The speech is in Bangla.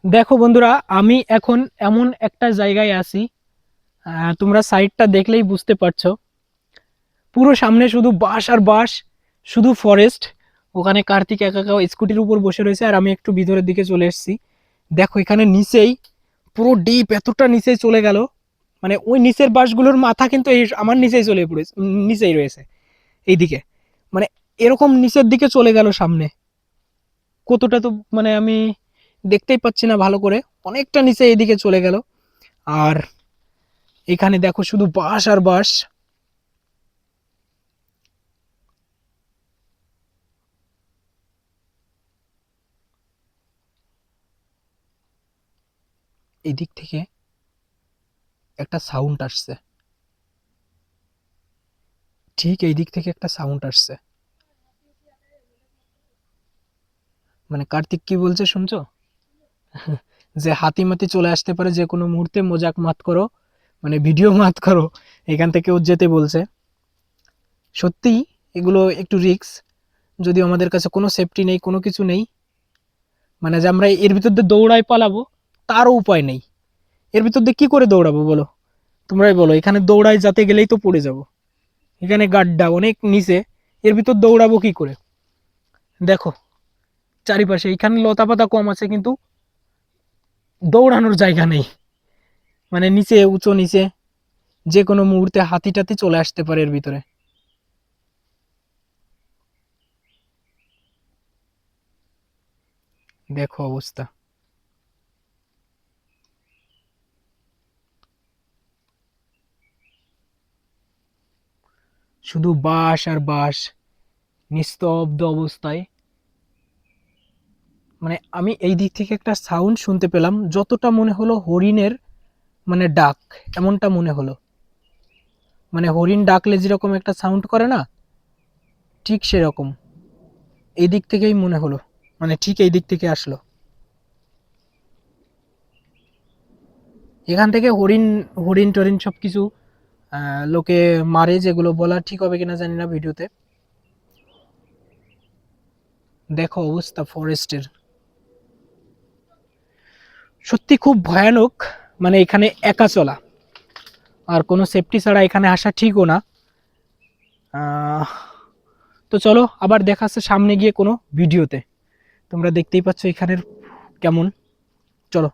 দেখো বন্ধুরা, আমি এখন এমন একটা জায়গায় আছি। তোমরা সাইডটা দেখলেই বুঝতে পারছো। পুরো সামনে শুধু বাঁশ আর বাঁশ, শুধু ফরেস্ট। ওখানে কার্তিক একা একা স্কুটির উপর বসে রয়েছে, আর আমি একটু ভিতরের দিকে চলে এসেছি। দেখো এখানে নিচেই পুরো ডিপ এতটা নিচেই চলে গেল। মানে ওই নিচের বাঁশগুলোর মাথা কিন্তু এই আমার নিচেই চলে পড়েছে, নিচেই রয়েছে এইদিকে। মানে এরকম নিচের দিকে চলে গেল সামনে। কতটা তো মানে আমি দেখতেই পাচ্ছি না ভালো করে। অনেকটা নিচে এইদিকে চলে গেল। আর এখানে দেখো শুধু বাঁশ আর বাঁশ। এই দিক থেকে একটা সাউন্ড আসছে, ঠিক এই দিক থেকে একটা সাউন্ড আসছে। মানে কার্তিক কি বলছে শুনছো? যে হাতিমাতি চলে আসতে পারে যে কোনো মুহূর্তে, মজাক মাত করো, মানে ভিডিও মাত করো, এখান থেকে ও যেতে বলছে। সত্যি এগুলো একটু রিস্ক। যদিও আমাদের কাছে কোনো সেফটি নেই, কোনো কিছু নেই, মানে যে আমরা এর ভিতর দিয়ে দৌড়াই পালাবো তারও উপায় নেই। এর ভিতর দিয়ে কি করে দৌড়াবো বলো? তোমরাই বলো, এখানে দৌড়াই যাতে গেলেই তো পড়ে যাব। এখানে গাড্ডা অনেক নিচে, এর ভিতর দৌড়াবো কি করে? দেখো চারিপাশে, এখানে লতা পাতা কম আছে কিন্তু দৌড়ানোর জায়গা নেই। মানে নিচে উঁচু নিচে, যে কোনো মুহূর্তে হাতি টাতি চলে আসতে পারে এর ভিতরে। দেখো অবস্থা। শুধু বাঁশ আর বাঁশ, নিস্তব্ধ অবস্থায়। মানে আমি এই দিক থেকে একটা সাউন্ড শুনতে পেলাম, যতটা মনে হলো হরিণের মানে ডাক, এমনটা মনে হলো। মানে হরিণ ডাকলে যেরকম একটা সাউন্ড করে না, ঠিক সেরকম। এই দিক থেকেই মনে হলো, মানে ঠিক এই দিক থেকে আসলো। এখান থেকে হরিণ, হরিণ টরিণ সবকিছু লোকে মারে, যেগুলো বলা ঠিক হবে কিনা জানি না ভিডিওতে। দেখো অবস্থা ফরেস্টের, সত্যি খুব ভয়ানক। মানে এখানে একা চলা আর কোনো সেফটি ছাড়া এখানে আসা ঠিকও না। আহ, তো চলো আবার দেখা হচ্ছে সামনে গিয়ে কোনো ভিডিওতে। তোমরা দেখতেই পাচ্ছ এখানের কেমন। চলো।